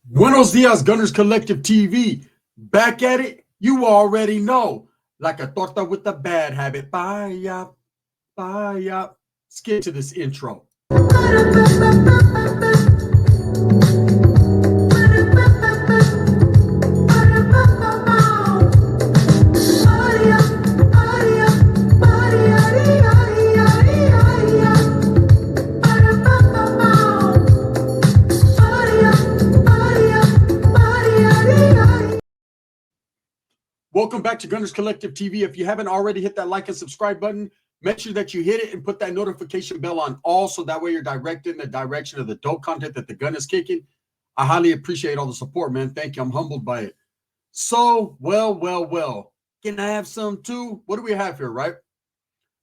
Buenos dias, Gunners Collective TV. Back at it, you already know. Like a torta with a bad habit. Bye, bye. Let's get to this intro. Welcome back to Gunners Collective TV. If you haven't already hit that like and subscribe button, make sure that you hit it and put that notification bell on all so that way you're directed in the direction of the dope content that the gun is kicking. I highly appreciate all the support, man. Thank you. I'm humbled by it. So, well. Can I have some too? What do we have here, right?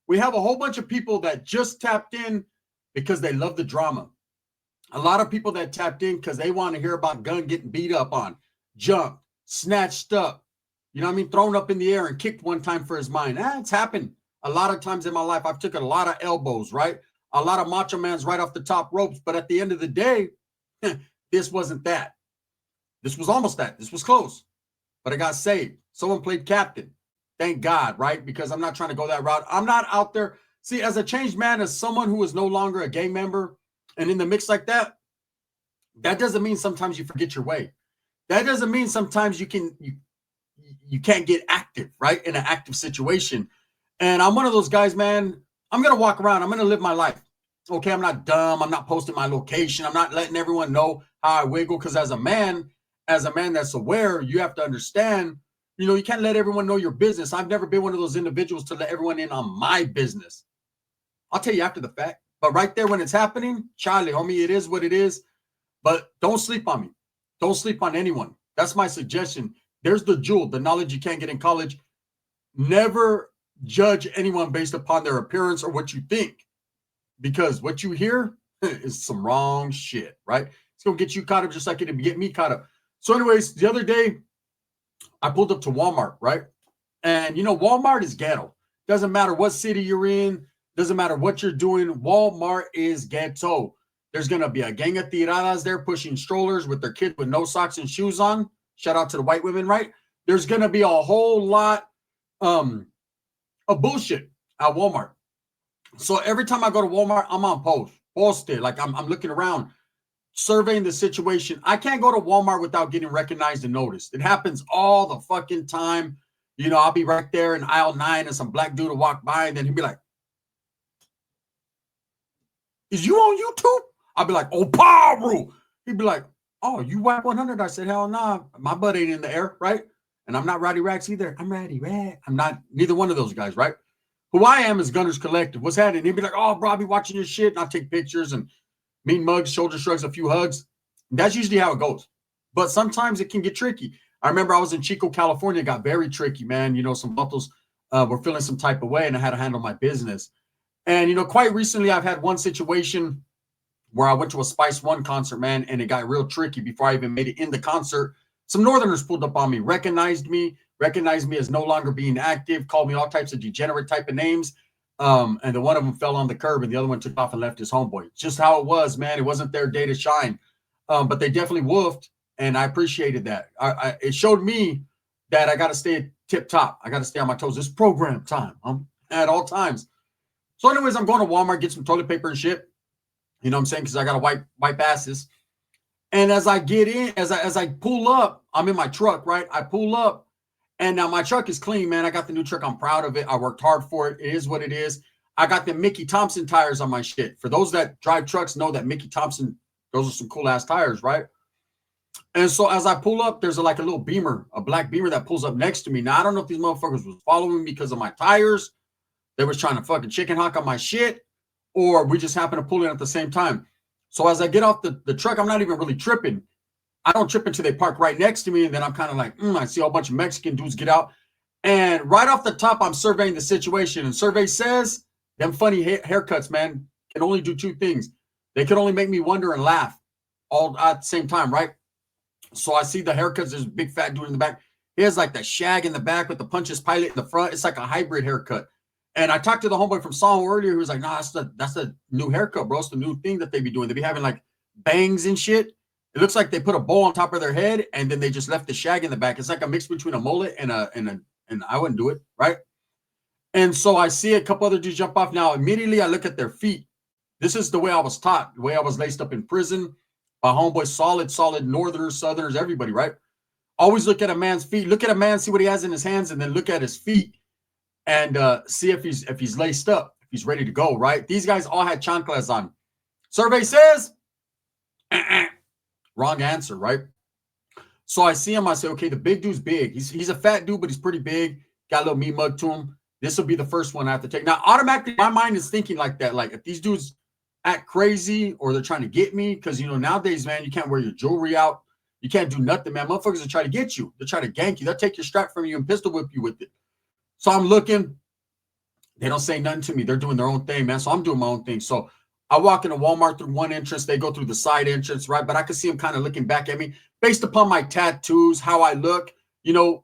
We have a whole bunch of people that just tapped in because they love the drama. A lot of people that tapped in because they want to hear about Gun getting beat up on, jumped, snatched up, you know what I mean, thrown up in the air and kicked one time for his mind. It's happened a lot of times in my life. I've taken a lot of elbows, right? A lot of macho mans right off the top ropes. But at the end of the day, this wasn't that. This was almost that. This was close. But I got saved. Someone played captain. Thank God, right? Because I'm not trying to go that route. I'm not out there. See, as a changed man, as someone who is no longer a gang member and in the mix like that, that doesn't mean sometimes you forget your way. That doesn't mean sometimes you can't get active, right? In an active situation. And I'm one of those guys, man. I'm going to walk around. I'm going to live my life. Okay, I'm not dumb. I'm not posting my location. I'm not letting everyone know how I wiggle. Because as a man that's aware, you have to understand, you can't let everyone know your business. I've never been one of those individuals to let everyone in on my business. I'll tell you after the fact. But right there when it's happening, Charlie, homie, it is what it is. But don't sleep on me. Don't sleep on anyone. That's my suggestion. There's the jewel, the knowledge you can't get in college. Never judge anyone based upon their appearance or what you think, because what you hear is some wrong shit, right? It's going to get you caught up just like it'd get me caught up. So anyways, the other day, I pulled up to Walmart, right? And, Walmart is ghetto. Doesn't matter what city you're in. Doesn't matter what you're doing. Walmart is ghetto. There's going to be a gang of tiradas there pushing strollers with their kid with no socks and shoes on. Shout out to the white women, right? There's going to be a whole lot of bullshit at Walmart. So every time I go to Walmart, I'm on posted. Like I'm looking around, surveying the situation. I can't go to Walmart without getting recognized and noticed. It happens all the fucking time. I'll be right there in aisle 9 and some black dude will walk by and then he'll be like, "Is you on YouTube?" I'll be like, "Oh, Pablo." He'd be like, "Oh, you whack 100?" I said, "Hell nah, my butt ain't in the air, right?" And I'm not Roddy Racks either. I'm Roddy Rack. I'm not neither one of those guys, right? Who I am is Gunners Collective. What's happening? He'd be like, "Oh, bro, I'll be watching your shit." And I'll take pictures and mean mugs, shoulder shrugs, a few hugs. That's usually how it goes. But sometimes it can get tricky. I remember I was in Chico, California. It got very tricky, man. Some vatos were feeling some type of way and I had to handle my business. And, quite recently I've had one situation where I went to a Spice One concert, man, and it got real tricky before I even made it in the concert. Some Northerners pulled up on me, recognized me as no longer being active, called me all types of degenerate type of names. And the one of them fell on the curb and the other one took off and left his homeboy. Just how it was, man. It wasn't their day to shine. But they definitely woofed, and I appreciated that. It showed me that I got to stay tip top. I got to stay on my toes. It's program time at all times. So anyways, I'm going to Walmart, get some toilet paper and shit. You know what I'm saying? Because I got to wipe asses. And as I get in, as I pull up, I'm in my truck, right? I pull up, and now my truck is clean, man. I got the new truck. I'm proud of it. I worked hard for it. It is what it is. I got the Mickey Thompson tires on my shit. For those that drive trucks know that Mickey Thompson, those are some cool-ass tires, right? And so as I pull up, there's like a little Beamer, a black Beamer that pulls up next to me. Now, I don't know if these motherfuckers was following me because of my tires. They was trying to fucking chicken hawk on my shit, or we just happened to pull in at the same time. So as I get off the truck, I'm not even really tripping. I don't trip until they park right next to me, and then I'm kind of like, I see a bunch of Mexican dudes get out. And right off the top, I'm surveying the situation, and survey says them funny haircuts, man, can only do two things. They can only make me wonder and laugh all at the same time, right? So I see the haircuts. There's a big fat dude in the back. He has like the shag in the back with the Punches Pilot in the front. It's like a hybrid haircut. And I talked to the homeboy from Song earlier. He was like, "Nah, that's the new haircut, bro. It's the new thing that they be doing. They be having like bangs and shit. It looks like they put a bowl on top of their head and then they just left the shag in the back. It's like a mix between a mullet and I wouldn't do it, right? And so I see a couple other dudes jump off. Now, immediately I look at their feet. This is the way I was taught, the way I was laced up in prison. My homeboys, solid Northerners, Southerners, everybody, right? Always look at a man's feet. Look at a man, see what he has in his hands, and then look at his feet and see if he's laced up, if he's ready to go, right? These guys all had chanclas on. Survey says, wrong answer, right? So I see him. I say, okay, the big dude's big. He's a fat dude, but he's pretty big. Got a little meat mug to him. This will be the first one I have to take. Now, automatically, my mind is thinking like that. Like, if these dudes act crazy or they're trying to get me, because, you know, nowadays, man, you can't wear your jewelry out. You can't do nothing, man. Motherfuckers will try to get you. They'll try to gank you. They'll take your strap from you and pistol whip you with it. So I'm looking. They don't say nothing to me. They're doing their own thing, man. So I'm doing my own thing. So I walk into Walmart through one entrance. They go through the side entrance, right? But I can see them kind of looking back at me based upon my tattoos, how I look, you know.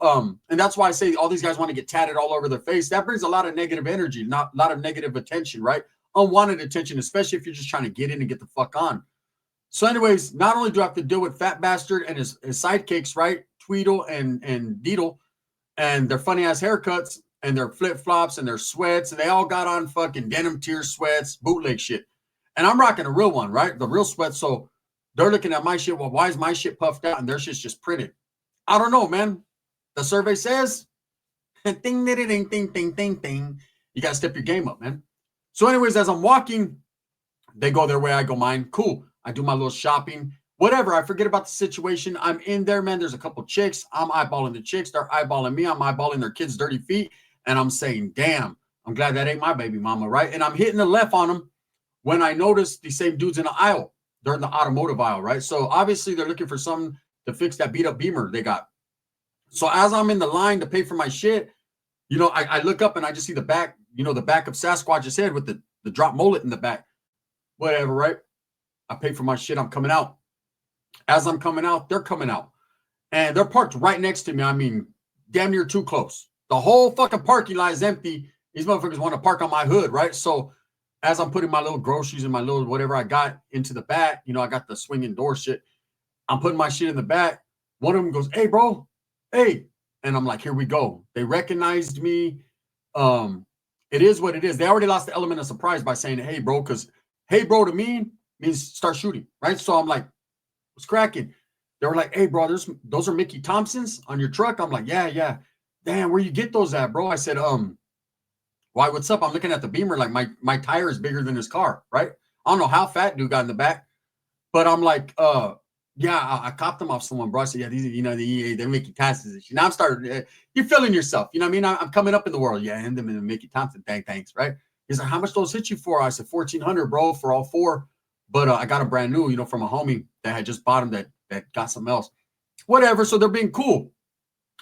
And that's why I say all these guys want to get tatted all over their face. That brings a lot of negative energy, not a lot of negative attention, right? Unwanted attention, especially if you're just trying to get in and get the fuck on. So anyways, not only do I have to deal with Fat Bastard and his sidekicks, right? Tweedle and Deedle and their funny ass haircuts and their flip-flops and their sweats. And they all got on fucking denim tier sweats, bootleg shit. And I'm rocking a real one, right? The real sweat. So they're looking at my shit. Well, why is my shit puffed out and their shit's just printed? I don't know, man. The survey says, ding, ding, ding, ding, ding, ding, ding. You got to step your game up, man. So anyways, as I'm walking, they go their way, I go mine. Cool. I do my little shopping, whatever. I forget about the situation. I'm in there, man. There's a couple chicks. I'm eyeballing the chicks. They're eyeballing me. I'm eyeballing their kids' dirty feet. And I'm saying, damn, I'm glad that ain't my baby mama, right? And I'm hitting the left on them when I notice the same dudes in the aisle. They're in the automotive aisle, right? So obviously they're looking for something to fix that beat up Beamer they got. So as I'm in the line to pay for my shit, you know, I look up and I just see the back, you know, the back of Sasquatch's head with the drop mullet in the back. Whatever, right? I pay for my shit. I'm coming out. As I'm coming out, they're coming out. And they're parked right next to me. I mean, damn near too close. The whole fucking parking lot is empty. These motherfuckers want to park on my hood, right? So as I'm putting my little groceries and my little whatever I got into the back, you know, I got the swinging door shit. I'm putting my shit in the back. One of them goes, hey, bro, hey. And I'm like, here we go. They recognized me. It is what it is. They already lost the element of surprise by saying, hey, bro, because hey, bro, to me means start shooting, right? So I'm like, what's cracking? They were like, hey, bro, those are Mickey Thompsons on your truck? I'm like, yeah. Damn, where you get those at, bro? I said, why, what's up? I'm looking at the Beamer, like my tire is bigger than his car, right? I don't know how fat dude got in the back, but I'm like, yeah, I copped them off someone, bro. I said, yeah, these are, you know, they're Mickey Thompsons. Now I'm starting, you're feeling yourself, you know what I mean? I'm coming up in the world. Yeah, and them in the Mickey Thompson, thanks, right? He's like, how much those hit you for? I said, $1,400, bro, for all four. But I got a brand new, you know, from a homie that had just bought them that got something else. Whatever, so they're being cool.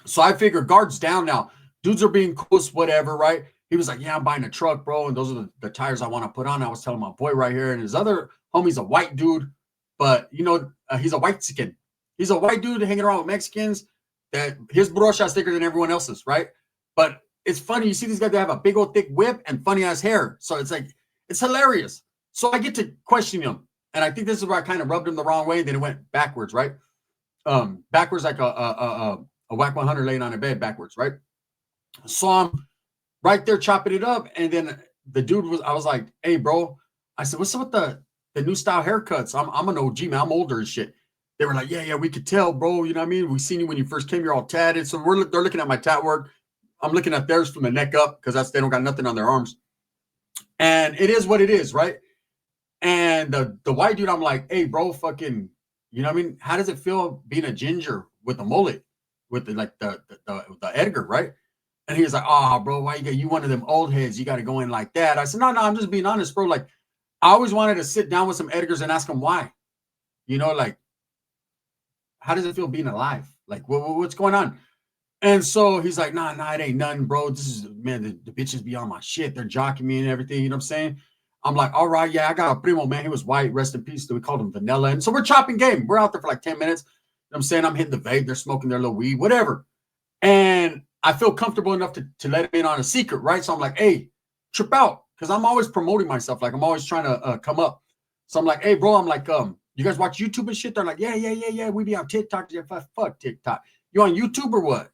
So I figure guards down now. Dudes are being cool, whatever, right? He was like, yeah, I'm buying a truck, bro, and those are the tires I want to put on. I was telling my boy right here, and his other homie's a white dude, but, you know, he's a white skin. He's a white dude hanging around with Mexicans that his brocha's thicker than everyone else's, right? But it's funny. You see these guys that have a big old thick whip and funny ass hair. So it's like, it's hilarious. So I get to question him. And I think this is where I kind of rubbed him the wrong way. Then it went backwards, right? Backwards like a whack 100 laying on a bed backwards, right? So I'm right there chopping it up. And then the dude I was like, hey, bro. I said, what's up with the new style haircuts? I'm an OG, man. I'm older and shit. They were like, yeah, we could tell, bro. You know what I mean? We seen you when you first came. You're all tatted. So they're looking at my tat work. I'm looking at theirs from the neck up because they don't got nothing on their arms. And it is what it is, right? And the white dude, I'm like, hey, bro, fucking, you know what I mean? How does it feel being a ginger with a mullet, with the Edgar, right? And he was like, oh, bro, why you one of them old heads? You got to go in like that. I said, no, I'm just being honest, bro. Like, I always wanted to sit down with some Edgars and ask them why. You know, like, how does it feel being alive? Like, what's going on? And so he's like, nah, it ain't nothing, bro. This is, man, the bitches be on my shit. They're jocking me and everything. You know what I'm saying? I'm like, all right, yeah, I got a primo, man. He was white, rest in peace. So we called him Vanilla. And so we're chopping game. We're out there for like 10 minutes. You know what I'm saying? I'm hitting the vape. They're smoking their little weed, whatever. And I feel comfortable enough to let him in on a secret, right? So I'm like, hey, trip out. Because I'm always promoting myself. Like, I'm always trying to come up. So I'm like, hey, bro, I'm like, You guys watch YouTube and shit? They're like, yeah. We be on TikTok. Yeah, fuck TikTok. You on YouTube or what?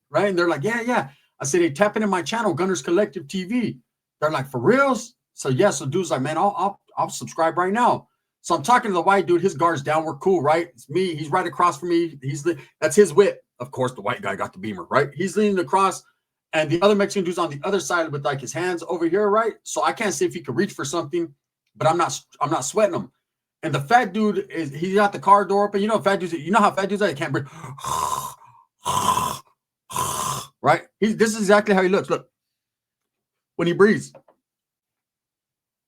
Right? And they're like, yeah. I said, hey, tap into my channel, Gunnerz Collective TV. They're like, for reals? So yeah, so dude's like, man, I'll subscribe right now. So I'm talking to the white dude. His guard's down. We're cool, right? It's me. He's right across from me. That's his whip. Of course, the white guy got the beamer, right? He's leaning across, and the other Mexican dude's on the other side with like his hands over here, right? So I can't see if he could reach for something, but I'm not sweating him. And the fat dude he got the car door open. You know, fat dudes. You know how fat dudes are. They can't breathe. Right? This is exactly how he looks. Look, when he breathes.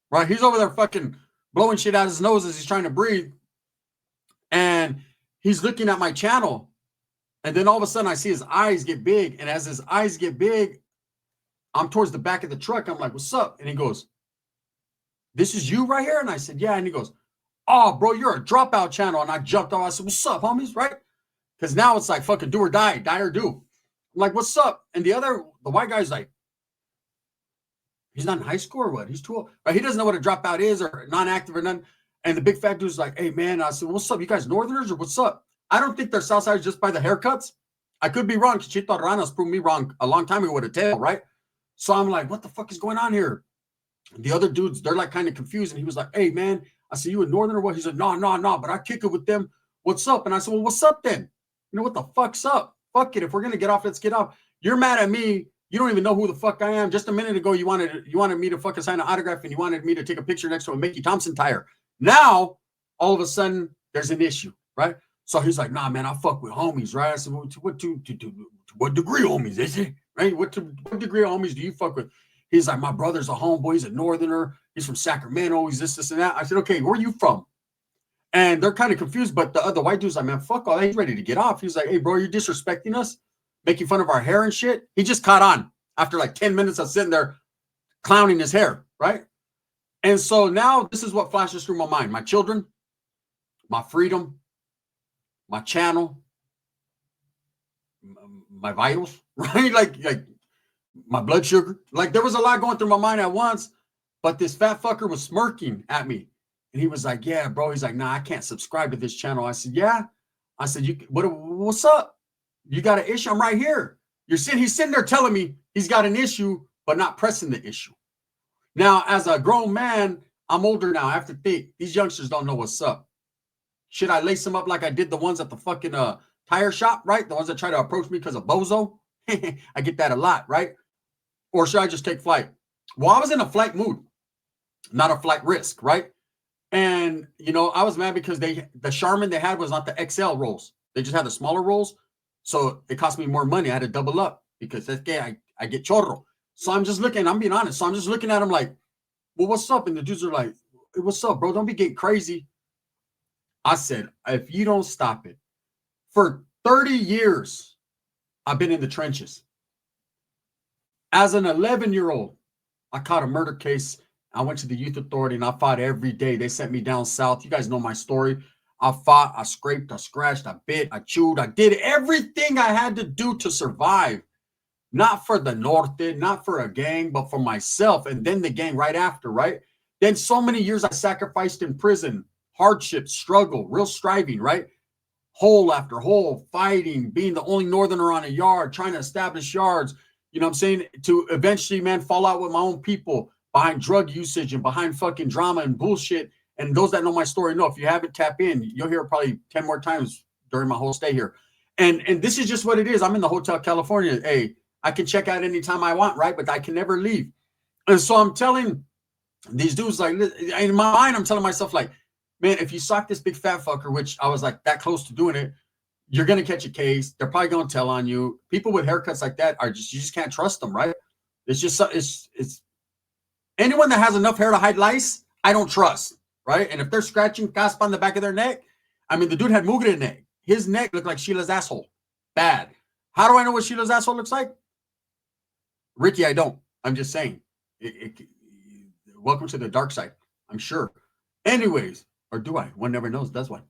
Right? He's over there fucking blowing shit out his nose as he's trying to breathe. And he's looking at my channel. And then all of a sudden I see his eyes get big. And as his eyes get big, I'm towards the back of the truck. I'm like, what's up? And he goes, this is you right here? And I said, yeah. And he goes, oh, bro, you're a dropout channel. And I jumped off. I said, what's up, homies? Right? Because now it's like fucking do or die, die or do. I'm like, what's up? And the white guy's like, he's not in high school or what? He's too old. Right? He doesn't know what a dropout is or non-active or nothing. And the big fat dude's like, hey, man. I said, what's up? You guys Northerners or what's up? I don't think they're Southsiders just by the haircuts. I could be wrong. Chito Rana's proved me wrong a long time ago with a tail, right? So I'm like, what the fuck is going on here? The other dudes, they're like kind of confused. And he was like, hey, man. I said, you a Northern or what? He said, no, but I kick it with them. What's up? And I said, well, what's up then? You know, what the fuck's up? Fuck it. If we're going to get off, let's get off. You're mad at me. You don't even know who the fuck I am. Just a minute ago, you wanted me to fucking sign an autograph and you wanted me to take a picture next to a Mickey Thompson tire. Now, all of a sudden, there's an issue, right? So he's like, nah, man, I fuck with homies, right? I said, well, to what degree homies is it? Right? What degree of homies do you fuck with? He's like, my brother's a homeboy. He's a Northerner. He's from Sacramento. He's this, and that. I said, okay, where are you from? And they're kind of confused, but the other white dude's like, man, fuck all that. He's ready to get off. He's like, hey, bro, you're disrespecting us, making fun of our hair and shit. He just caught on after like 10 minutes of sitting there clowning his hair, right? And so now this is what flashes through my mind. My children, my freedom, my channel, my vitals, right? Like my blood sugar. Like there was a lot going through my mind at once, but this fat fucker was smirking at me. And he was like, yeah, bro. He's like, nah, I can't subscribe to this channel. I said, yeah. I said, what's up? You got an issue? I'm right here. He's sitting there telling me he's got an issue, but not pressing the issue. Now, as a grown man, I'm older now. I have to think. These youngsters don't know what's up. Should I lace them up like I did the ones at the fucking tire shop, right? The ones that try to approach me because of bozo. I get that a lot, right? Or should I just take flight? Well, I was in a flight mood, not a flight risk, right? And, you know, I was mad because the Charmin they had was not the XL rolls. They just had the smaller rolls. So it cost me more money. I had to double up because that's gay. I get chorro. So I'm just looking, I'm being honest. So I'm just looking at him like, well, what's up? And the dudes are like, hey, what's up, bro? Don't be getting crazy. I said, if you don't stop it, for 30 years, I've been in the trenches. As an 11-year-old, I caught a murder case. I went to the youth authority and I fought every day. They sent me down south. You guys know my story. I fought, I scraped, I scratched, I bit, I chewed. I did everything I had to do to survive. Not for the Norte, not for a gang, but for myself. And then the gang right after, right? Then so many years I sacrificed in prison, hardship, struggle, real striving, right? Hole after hole, fighting, being the only Northerner on a yard, trying to establish yards, you know what I'm saying? To eventually, man, fall out with my own people behind drug usage and behind fucking drama and bullshit. And those that know my story know if you haven't tapped in, you'll hear it probably 10 more times during my whole stay here. And this is just what it is. I'm in the Hotel California. Hey, I can check out anytime I want, right? But I can never leave. And so I'm telling these dudes, like, in my mind, I'm telling myself, like, man, if you sock this big fat fucker, which I was like that close to doing it, you're going to catch a case. They're probably going to tell on you. People with haircuts like that you just can't trust them, right? It's just, it's anyone that has enough hair to hide lice, I don't trust, right? And if they're scratching caspa on the back of their neck, I mean, the dude had mugre neck. His neck looked like Sheila's asshole. Bad. How do I know what Sheila's asshole looks like? Ricky, I don't. I'm just saying. Welcome to the dark side, I'm sure. Anyways, or do I? One never knows, does one?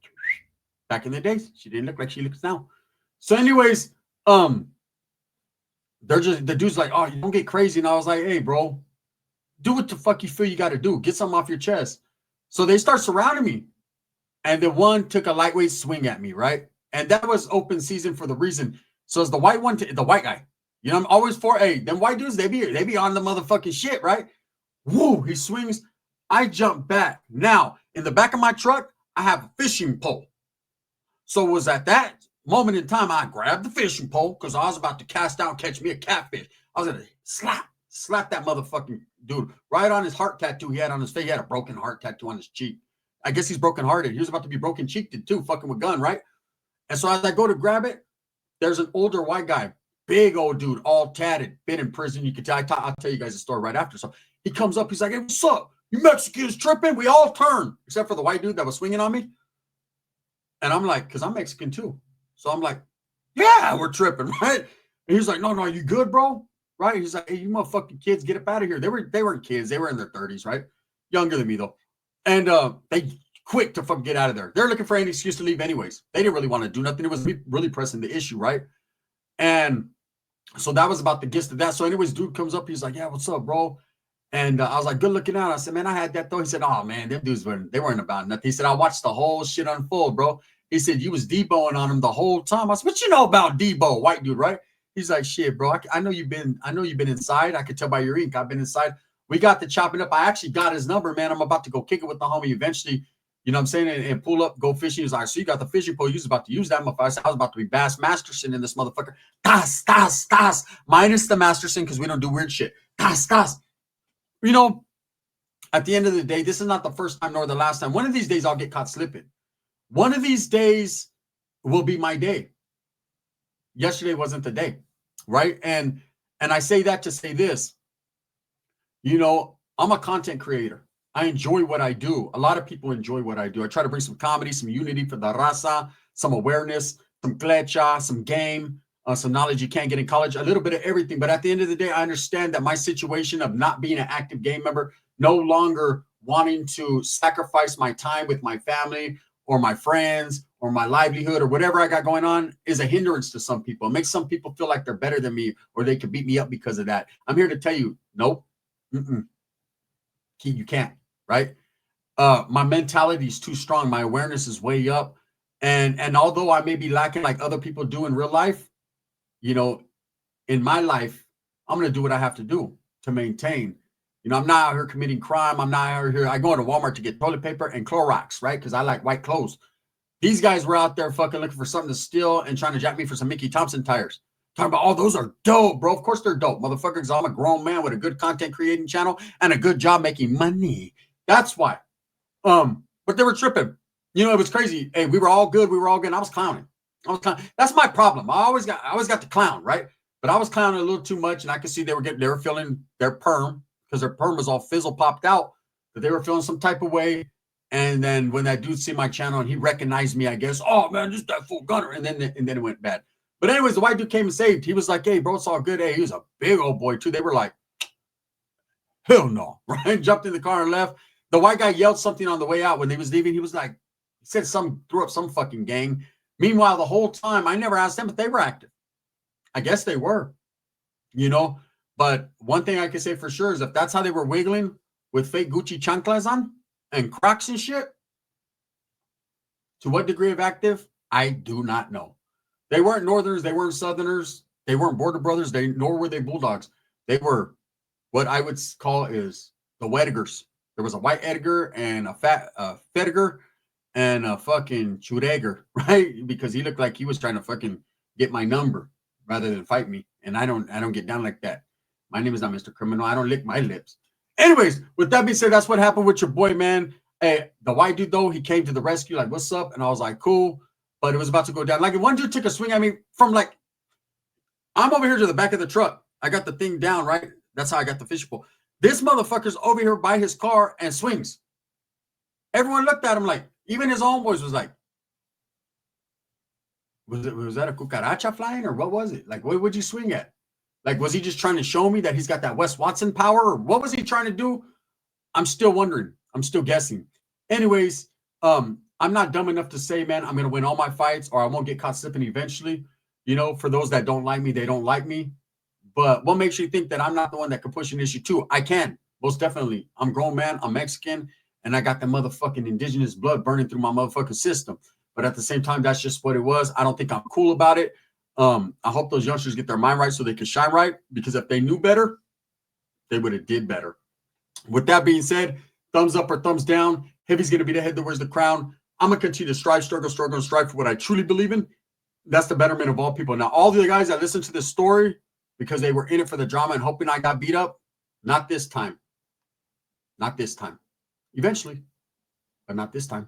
Back in the days, she didn't look like she looks now. So anyways, they're just, the dude's like, oh, you don't get crazy. And I was like, hey, bro, do what the fuck you feel you got to do. Get something off your chest. So they start surrounding me. And then one took a lightweight swing at me, right? And that was open season for the reason. So as the white one, the white guy, you know, I'm always for, hey, them white dudes, they be on the motherfucking shit, right? Woo, he swings. I jump back. Now, in the back of my truck, I have a fishing pole. So it was at that moment in time, I grabbed the fishing pole because I was about to cast out, catch me a catfish. I was going to slap that motherfucking dude right on his heart tattoo he had on his face. He had a broken heart tattoo on his cheek. I guess he's brokenhearted. He was about to be broken cheeked too, fucking with gun, right? And so as I go to grab it, there's an older white guy, big old dude, all tatted, been in prison. You can tell. I'll tell you guys the story right after. So he comes up, he's like, "Hey, what's up? You Mexicans tripping?" We all turn, except for the white dude that was swinging on me. And I'm like, because I'm Mexican too. So I'm like, yeah, we're tripping, right? And he's like, no, you good, bro? Right? He's like, hey, you motherfucking kids, get up out of here. They weren't kids. They were in their 30s, right? Younger than me, though. And they quick to fucking get out of there. They're looking for any excuse to leave anyways. They didn't really want to do nothing. It was really pressing the issue, right? And so that was about the gist of that. So anyways, dude comes up. He's like, yeah, what's up, bro? And I was like, good looking out. I said, man, I had that though. He said, oh, man, them dudes weren't about nothing. He said, I watched the whole shit unfold, bro. He said, you was Deboing on him the whole time. I said, what you know about Debo? White dude, right? He's like, shit, bro. I know you've been inside. I could tell by your ink. I've been inside. We got to chopping up. I actually got his number, man. I'm about to go kick it with the homie eventually. You know what I'm saying? And pull up, go fishing. He's like, so you got the fishing pole. You was about to use that motherfucker. I said, I was about to be Bass Masterson in this motherfucker. Das. Minus the Masterson because we don't do weird shit. Das. You know, at the end of the day, this is not the first time nor the last time. One of these days, I'll get caught slipping. One of these days will be my day. Yesterday wasn't the day, right? And I say that to say this. You know, I'm a content creator. I enjoy what I do. A lot of people enjoy what I do. I try to bring some comedy, some unity for the raza, some awareness, some clecha, some game, some knowledge you can't get in college, a little bit of everything. But at the end of the day, I understand that my situation of not being an active game member, no longer wanting to sacrifice my time with my family or my friends or my livelihood or whatever I got going on is a hindrance to some people. It makes some people feel like they're better than me or they could beat me up because of that. I'm here to tell you, nope. You can't, right? My mentality is too strong. My awareness is way up. And although I may be lacking like other people do in real life, you know, in my life, I'm going to do what I have to do to maintain. You know, I'm not out here committing crime. I'm not out here. I go into Walmart to get toilet paper and Clorox, right? Because I like white clothes. These guys were out there fucking looking for something to steal and trying to jack me for some Mickey Thompson tires. Talking about, oh, those are dope, bro. Of course they're dope, motherfuckers. I'm a grown man with a good content creating channel and a good job making money. That's why. But they were tripping. You know, it was crazy. Hey, we were all good. I was clowning. That's my problem. I always got to clown, right? But I was clowning a little too much, and I could see they were feeling their perm because their perm was all fizzle popped out. But they were feeling some type of way. And then when that dude see my channel and he recognized me, I guess, oh man, just that fool Gunner. And then it went bad. But anyways, the white dude came and saved. He was like, hey, bro, it's all good. Hey, he was a big old boy too. They were like, hell no, right? Jumped in the car and left. The white guy yelled something on the way out when they was leaving. He was like, he said threw up some fucking gang. Meanwhile, the whole time, I never asked them if they were active. I guess they were, you know. But one thing I can say for sure is if that's how they were wiggling with fake Gucci chanclas on and Crocs and shit, to what degree of active, I do not know. They weren't Northerners. They weren't Southerners. They weren't Border Brothers. Nor were they Bulldogs. They were what I would call is the Wedigers. There was a white Edgar and a fat Fediger and a fucking Chureger, right? Because he looked like he was trying to fucking get my number rather than fight me. And I don't get down like that. My name is not Mr. Criminal. I don't lick my lips. Anyways, with that being said, that's what happened with your boy, man. Hey, the white dude, though, he came to the rescue, like, what's up? And I was like, cool. But it was about to go down. Like, one dude took a swing at me from, like, I'm over here to the back of the truck. I got the thing down, right? That's how I got the fishing pole. This motherfucker's over here by his car and swings. Everyone looked at him like, even his own boys was like, was that a cucaracha flying or what was it? Like, what would you swing at? Like, was he just trying to show me that he's got that Wes Watson power or what was he trying to do? I'm still wondering. I'm still guessing. Anyways, I'm not dumb enough to say, man, I'm going to win all my fights or I won't get caught slipping eventually. You know, for those that don't like me, they don't like me. But what makes you think that I'm not the one that can push an issue too? I can, most definitely. I'm a grown man. I'm Mexican. and I got the motherfucking indigenous blood burning through my motherfucking system. But at the same time, that's just what it was. I don't think I'm cool about it. I hope those youngsters get their mind right so they can shine right, because if they knew better, they would have did better. With that being said, thumbs up or thumbs down. Heavy's going to be the head that wears the crown. I'm going to continue to strive, struggle, and strive for what I truly believe in. That's the betterment of all people. Now, all the guys that listen to this story because they were in it for the drama and hoping I got beat up, not this time. Not this time. Eventually, but not this time.